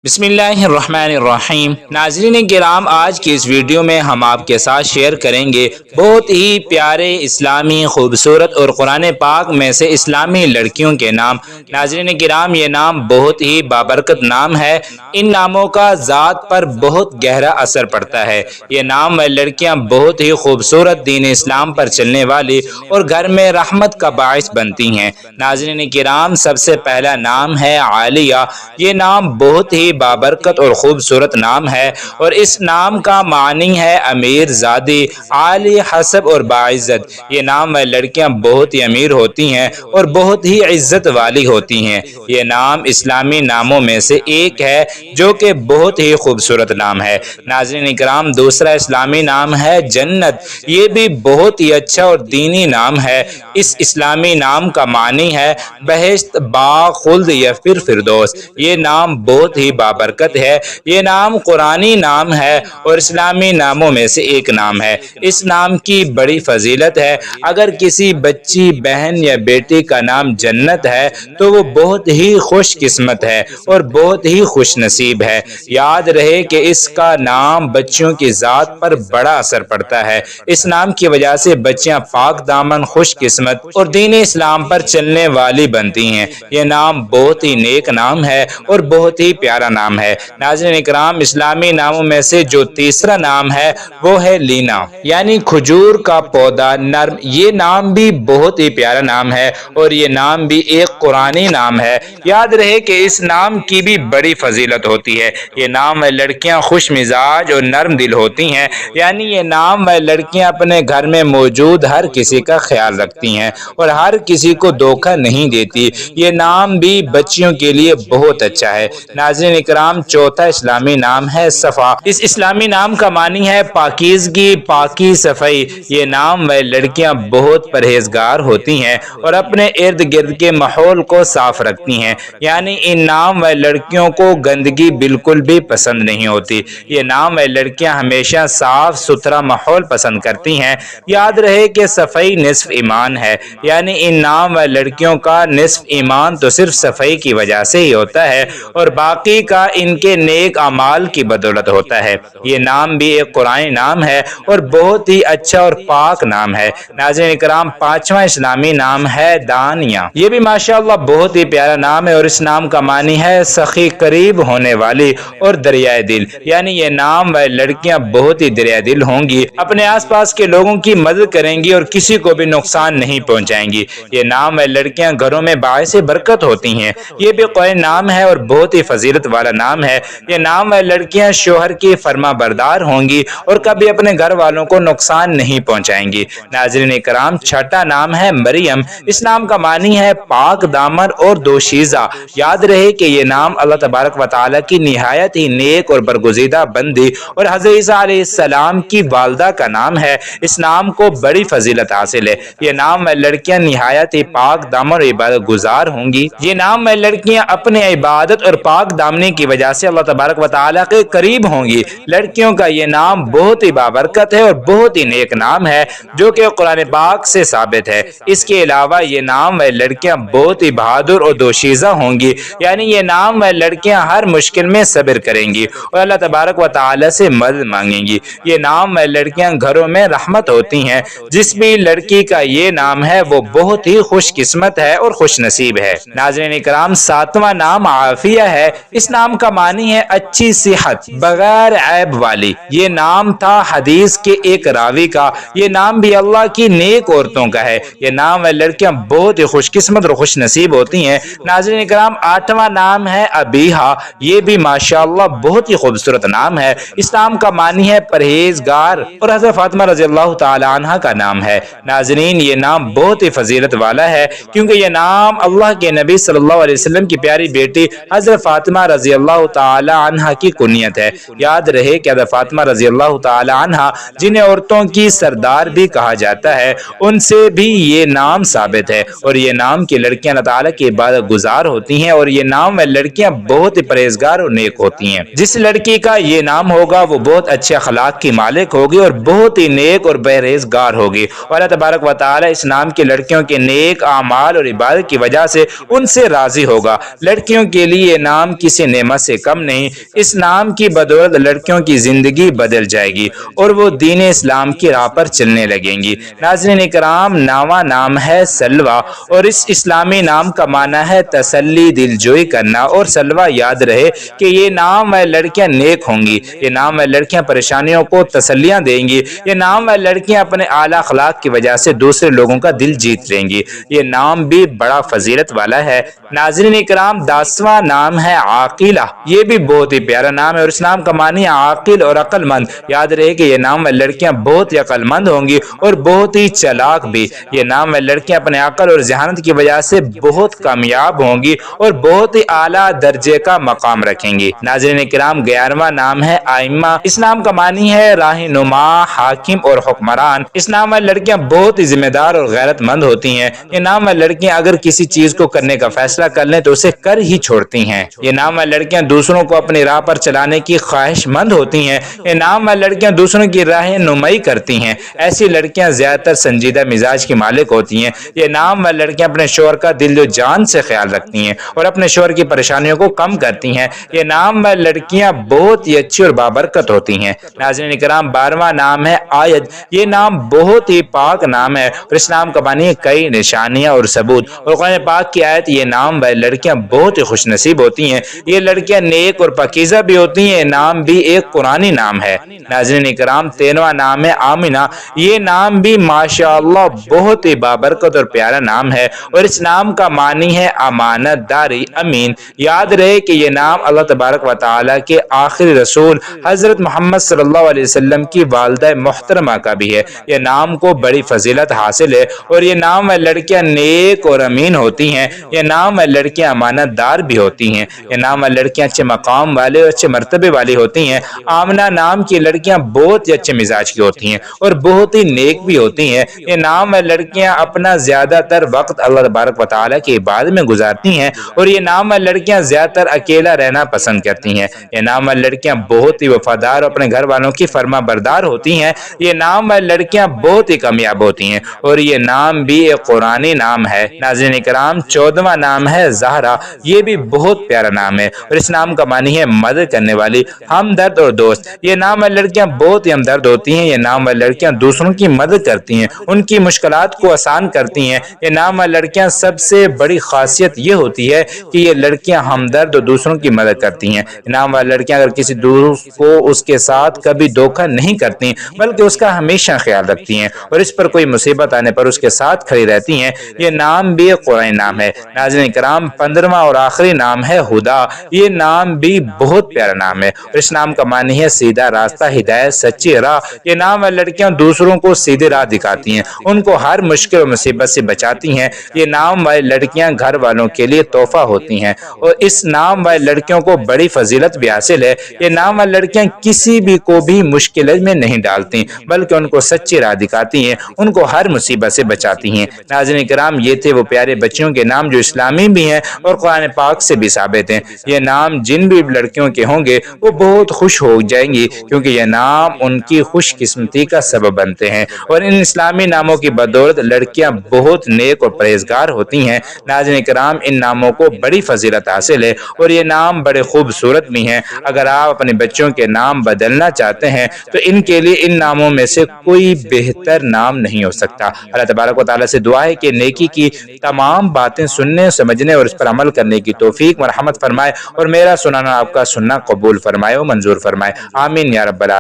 بسم اللہ الرحمن الرحیم۔ ناظرین کرام، آج کی اس ویڈیو میں ہم آپ کے ساتھ شیئر کریں گے بہت ہی پیارے اسلامی خوبصورت اور قرآن پاک میں سے اسلامی لڑکیوں کے نام۔ ناظرین کرام، یہ نام بہت ہی بابرکت نام ہے۔ ان ناموں کا ذات پر بہت گہرا اثر پڑتا ہے۔ یہ نام لڑکیاں بہت ہی خوبصورت دین اسلام پر چلنے والی اور گھر میں رحمت کا باعث بنتی ہیں۔ ناظرین کرام، سب سے پہلا نام ہے عالیہ۔ یہ نام بہت ہی بابرکت اور خوبصورت نام ہے اور اس نام کا معنی ہے امیر زادی، عالی حسب اور باعزت۔ یہ نام لڑکیاں بہت ہی امیر ہوتی ہیں اور بہت ہی عزت والی ہوتی ہیں۔ یہ نام اسلامی ناموں میں سے ایک ہے جو کہ بہت ہی خوبصورت نام ہے۔ ناظرین اکرام، دوسرا اسلامی نام ہے جنت۔ یہ بھی بہت ہی اچھا اور دینی نام ہے۔ اس اسلامی نام کا معنی ہے بہشت، باغ، خلد یا پھر فردوس۔ یہ نام بہت ہی بابرکت ہے۔ یہ نام قرآنی نام ہے اور اسلامی ناموں میں سے ایک نام ہے۔ اس نام کی بڑی فضیلت ہے۔ اگر کسی بچی، بہن یا بیٹی کا نام جنت ہے تو وہ بہت ہی خوش قسمت ہے اور بہت ہی خوش نصیب ہے۔ یاد رہے کہ اس کا نام بچیوں کی ذات پر بڑا اثر پڑتا ہے۔ اس نام کی وجہ سے بچیاں پاک دامن، خوش قسمت اور دین اسلام پر چلنے والی بنتی ہیں۔ یہ نام بہت ہی نیک نام ہے اور بہت ہی پیارا نام ہے۔ ناظرین اکرام، اسلامی ناموں میں سے جو تیسرا نام ہے وہ ہے لینا، یعنی کھجور کا پودا نرم۔ یہ نام بھی بہت ہی پیارا نام ہے اور یہ نام بھی ایک قرآنی نام ہے۔ یاد رہے کہ اس نام کی بھی بڑی فضیلت ہوتی ہے۔ یہ نام لڑکیاں خوش مزاج اور نرم دل ہوتی ہیں، یعنی یہ نام لڑکیاں اپنے گھر میں موجود ہر کسی کا خیال رکھتی ہیں اور ہر کسی کو دھوکہ نہیں دیتی۔ یہ نام بھی بچیوں کے لیے بہت اچھا ہے۔ ناظرین اکرام، چوتھا اسلامی نام ہے صفا۔ اس اسلامی نام کا معنی ہے پاکیزگی، پاکی، صفائی۔ یہ نام لڑکیاں بہت پرہیزگار ہوتی ہیں اور اپنے ارد گرد کے ماحول کو صاف رکھتی ہیں، یعنی ان نام لڑکیوں کو گندگی بالکل بھی پسند نہیں ہوتی۔ یہ نام لڑکیاں ہمیشہ صاف ستھرا ماحول پسند کرتی ہیں۔ یاد رہے کہ صفائی نصف ایمان ہے، یعنی ان نام لڑکیوں کا نصف ایمان تو صرف صفائی کی وجہ سے ہی ہوتا ہے اور باقی کا ان کے نیک اعمال کی بدولت ہوتا ہے۔ یہ نام بھی ایک قرآنی نام ہے اور بہت ہی اچھا اور پاک نام ہے۔ ناظرین اکرام، پانچواں اسلامی نام ہے دانیہ۔ یہ بھی ماشاءاللہ بہت ہی پیارا نام ہے اور اس نام کا معنی ہے سخی، قریب ہونے والی اور دریائے دل۔ یعنی یہ نام لڑکیاں بہت ہی دریائے دل ہوں گی، اپنے آس پاس کے لوگوں کی مدد کریں گی اور کسی کو بھی نقصان نہیں پہنچائیں گی۔ یہ نام لڑکیاں گھروں میں باعث برکت ہوتی ہیں۔ یہ بھی قرآنی نام ہے اور بہت ہی فضیلت والا نام ہے۔ یہ نام لڑکیاں شوہر کی فرما بردار ہوں گی اور کبھی اپنے گھر والوں کو نقصان نہیں پہنچائیں گی۔ ناظرین کرام، چھٹا نام ہے مریم۔ اس نام کا معنی ہے پاک دامن اور دوشیزہ۔ یاد رہے کہ یہ نام اللہ تبارک و تعالی کی نہایت ہی نیک اور برگزیدہ بندی اور حضرت عیسیٰ علیہ السلام کی والدہ کا نام ہے۔ اس نام کو بڑی فضیلت حاصل ہے۔ یہ نام لڑکیاں نہایت ہی پاک دامن اور عبادت گزار ہوں گی۔ یہ نام لڑکیاں اپنے عبادت اور پاک دامنی کی وجہ سے اللہ تبارک و تعالی کے قریب ہوں گی۔ لڑکیوں کا یہ نام بہت ہی بابرکت ہے اور بہت ہی نیک نام ہے جو کہ قرآن پاک سے ثابت ہے۔ اس کے علاوہ یہ نام لڑکیاں بہت ہی بہادر اور دوشیزہ ہوں گی، یعنی یہ نام لڑکیاں ہر مشکل میں صبر کریں گی اور اللہ تبارک و تعالی سے مدد مانگیں گی۔ یہ نام لڑکیاں گھروں میں رحمت ہوتی ہیں۔ جس بھی لڑکی کا یہ نام ہے وہ بہت ہی خوش قسمت ہے اور خوش نصیب ہے۔ ناظرین اکرام، ساتواں نام عافیہ ہے۔ اس نام کا معنی ہے اچھی صحت، بغیر عیب والی۔ یہ نام تھا حدیث کے ایک راوی کا۔ یہ نام بھی اللہ کی نیک عورتوں کا ہے۔ یہ نام لڑکیاں بہت ہی خوش قسمت اور خوش نصیب ہوتی ہیں۔ ناظرین اکرام، آٹھواں نام ہے ابیہا۔ یہ بھی ماشاءاللہ بہت ہی خوبصورت نام ہے۔ اس نام کا معنی ہے پرہیزگار اور حضرت فاطمہ رضی اللہ تعالی عنہ کا نام ہے۔ ناظرین، یہ نام بہت ہی فضیلت والا ہے کیونکہ یہ نام اللہ کے نبی صلی اللہ علیہ وسلم کی پیاری بیٹی حضرت فاطمہ رضی اللہ تعالی عنہ کی کنیت ہے۔ یاد رہے کہ حضرت فاطمہ رضی اللہ تعالی عنہ، جنہیں عورتوں کی سردار بھی کہا جاتا ہے، ان سے بھی یہ نام ثابت ہے اور یہ نام کی لڑکیاں اللہ تعالی کی عبادت گزار ہوتی ہیں اور یہ نام میں لڑکیاں بہت ہی پرہیزگار اور نیک ہوتی ہیں۔ جس لڑکی کا یہ نام ہوگا وہ بہت اچھے اخلاق کی مالک ہوگی اور بہت ہی نیک اور پرہیزگار ہوگی اور اللہ تبارک و تعالی اس نام کی لڑکیوں کے نیک اعمال اور عبادت کی وجہ سے ان سے راضی ہوگا۔ لڑکیوں کے لیے یہ نام کسی نعمت سے کم نہیں۔ اس نام کی بدولت لڑکیوں کی زندگی بدل جائے گی اور وہ دین اسلام کی راہ پر چلنے لگیں گی۔ ناظرین اکرام، نامہ نام ہے سلوہ اور اس اسلامی نام کا معنی ہے تسلی، دلجوئی کرنا۔ اور سلوہ یاد رہے کہ یہ نام والے لڑکیاں نیک ہوں گی، یہ نام والے لڑکیاں پریشانیوں کو تسلیاں دیں گی، یہ نام والے لڑکیاں اپنے اعلیٰ اخلاق کی وجہ سے دوسرے لوگوں کا دل جیت لیں گی۔ یہ نام بھی بڑا فضیلت والا ہے۔ ناظرین اکرام، 10واں نام ہے عاقلہ۔ یہ بھی بہت ہی پیارا نام ہے اور اس نام کا معنی ہے عاقل اور عقل مند۔ یاد رہے کہ یہ نام والے لڑکیاں بہت ہی عقل مند ہوں گی اور بہت ہی چلاک بھی۔ یہ نام والے لڑکیاں اپنے عقل اور ذہانت کی وجہ سے بہت کامیاب ہوں گی اور بہت ہی اعلیٰ درجے کا مقام رکھیں گی۔ ناظرین اکرام، 11واں نام ہے آئمہ۔ اس نام کا معنی ہے رہنما، حاکم اور حکمران۔ اس نام والی لڑکیاں بہت ہی ذمہ دار اور غیرت مند ہوتی ہیں۔ یہ نام والی لڑکیاں اگر کسی چیز کو کرنے کا فیصلہ کر لیں تو اسے کر ہی چھوڑتی ہیں۔ یہ نام والی لڑکیاں دوسروں کو اپنی راہ پر چلانے کی خواہش مند ہوتی ہیں۔ یہ نام والی لڑکیاں دوسروں کی رہنمائی کرتی ہیں۔ ایسی لڑکیاں زیادہ تر سنجیدہ مزاج کی مالک ہوتی ہیں۔ یہ نام والی لڑکیاں اپنے شوہر کا دل و جان سے خیال رکھتی ہیں اور اپنے شوہر کی پریشانیوں کو کم کرتی ہیں۔ یہ نام والی لڑکیاں بہت ہی اچھی اور بابرکت ہوتی ہیں۔ ناظرین اکرام، 12واں نام ہے آیت۔ یہ نام بہت ہی پاک نام ہے اور اس نام کا معنی ہے کئی نشانیاں اور ثبوت۔ اور قرآن پاک کی آیت، یہ نام والی لڑکیاں بہت ہی خوش نصیب ہوتی ہیں۔ یہ لڑکیاں نیک اور پاکیزہ بھی ہوتی ہیں۔ یہ نام بھی ایک قرآنی نام ہے۔ ناظرین اکرام، 13واں نام ہے آمنہ۔ یہ نام بھی ماشاءاللہ بہت ہی بابرکت اور پیارا نام ہے اور اس نام کا معنی ہے امانت داری، امین۔ یاد رہے کہ یہ نام اللہ تبارک و تعالیٰ کے آخری رسول حضرت محمد صلی اللہ علیہ وسلم کی والدہ محترمہ کا بھی ہے۔ یہ نام کو بڑی فضیلت حاصل ہے اور یہ نام والی لڑکیاں نیک اور امین ہوتی ہیں۔ یہ نام والی لڑکیاں امانت دار بھی ہوتی ہیں۔ یہ نام والی لڑکیاں اچھے مقام والے اور اچھے مرتبے والی ہوتی ہیں۔ آمنہ نام کی لڑکیاں بہت ہی اچھے مزاج کی ہوتی ہیں اور بہت ہی نیک بھی ہوتی ہیں۔ یہ نام والی لڑکیاں اپنا زیادہ تر وقت اللہ تبارک و تعالیٰ کی عبادت میں گزارتی ہیں اور یہ نام والی لڑکیاں زیادہ تر اکیلا رہنا پسند کرتی ہیں۔ یہ نام والی لڑکیاں بہت ہی وفادار اور اپنے گھر والوں کی فرما بردار ہوتی ہیں۔ یہ نام والی لڑکیاں بہت ہی کامیاب ہوتی ہیں اور یہ نام بھی ایک قرآنی نام ہے۔ ناظرین اکرام، 14واں نام ہے زہرا۔ یہ بھی بہت پیارا نام ہے اور اس نام کا معنی ہے مدد کرنے والی، ہمدرد اور دوست۔ یہ نام والی لڑکیاں بہت ہی ہمدرد ہوتی ہیں۔ یہ نام والی لڑکیاں دوسروں کی مدد کرتی ہیں، ان کی مشکلات کو آسان کرتی ہیں۔ یہ نام والی لڑکیاں سب سے بڑی خاصیت یہ ہوتی ہے کہ یہ لڑکیاں ہمدرد اور دوسروں کی مدد کرتی ہیں۔ نام والی لڑکیاں اگر کسی دوست کو اس کے ساتھ کبھی دھوکہ نہیں کرتی بلکہ اس کا ہمیشہ خیال رکھتی ہیں اور اس پر کوئی مصیبت آنے پر اس کے ساتھ کھڑی رہتی ہیں۔ یہ نام بھی ایک قرآنی نام ہے۔ ناظرین کرام، 15واں اور آخری نام ہے ہدا۔ یہ نام بھی بہت پیارا نام ہے اور اس نام کا معنی ہے سیدھا راستہ، ہدایت، سچی راہ۔ یہ نام والی لڑکیاں دوسروں کو سیدھی راہ دکھاتی ہیں، ان کو ہر مشکل اور مصیبت سے بچاتی ہیں۔ یہ نام والی لڑکیاں گھر والوں کے لیے تحفہ ہوتی ہیں اور اس نام والی لڑکیوں کو بڑی فضیلت بھی حاصل ہے۔ یہ نام والی لڑکیاں کسی بھی کو بھی مشکل میں نہیں ڈالتی بلکہ ان کو سچی راہ دکھاتی ہیں، ان کو ہر مصیبت سے بچاتی ہیں۔ ناظرین کرام، یہ تھے وہ پیارے بچیوں کے نام جو اسلامی بھی ہیں اور قرآن پاک سے بھی ثابت ہیں۔ یہ نام جن بھی لڑکیوں کے ہوں گے وہ بہت خوش ہو جائیں گی کیونکہ یہ نام ان کی خوش قسمتی کا سبب بنتے ہیں اور ان اسلامی ناموں کی بدولت لڑکیاں بہت نیک اور پرہیزگار ہوتی ہیں۔ ناظرین کرام، ان ناموں کو بڑی فضیلت حاصل ہے اور یہ نام بڑے خوبصورت بھی ہیں۔ اگر آپ اپنے بچوں کے نام بدلنا چاہتے ہیں تو ان کے لیے ان ناموں میں سے کوئی بہتر نام نہیں ہو سکتا۔ اللہ تبارک و تعالیٰ سے دعا ہے کہ نیکی کی تمام باتیں سننے، سمجھنے اور اس پر عمل کرنے کی توفیق مرحمت فرمائے اور میرا سنانا آپ کا سننا قبول فرمائے و منظور فرمائے۔ آمین یا رب العالمین۔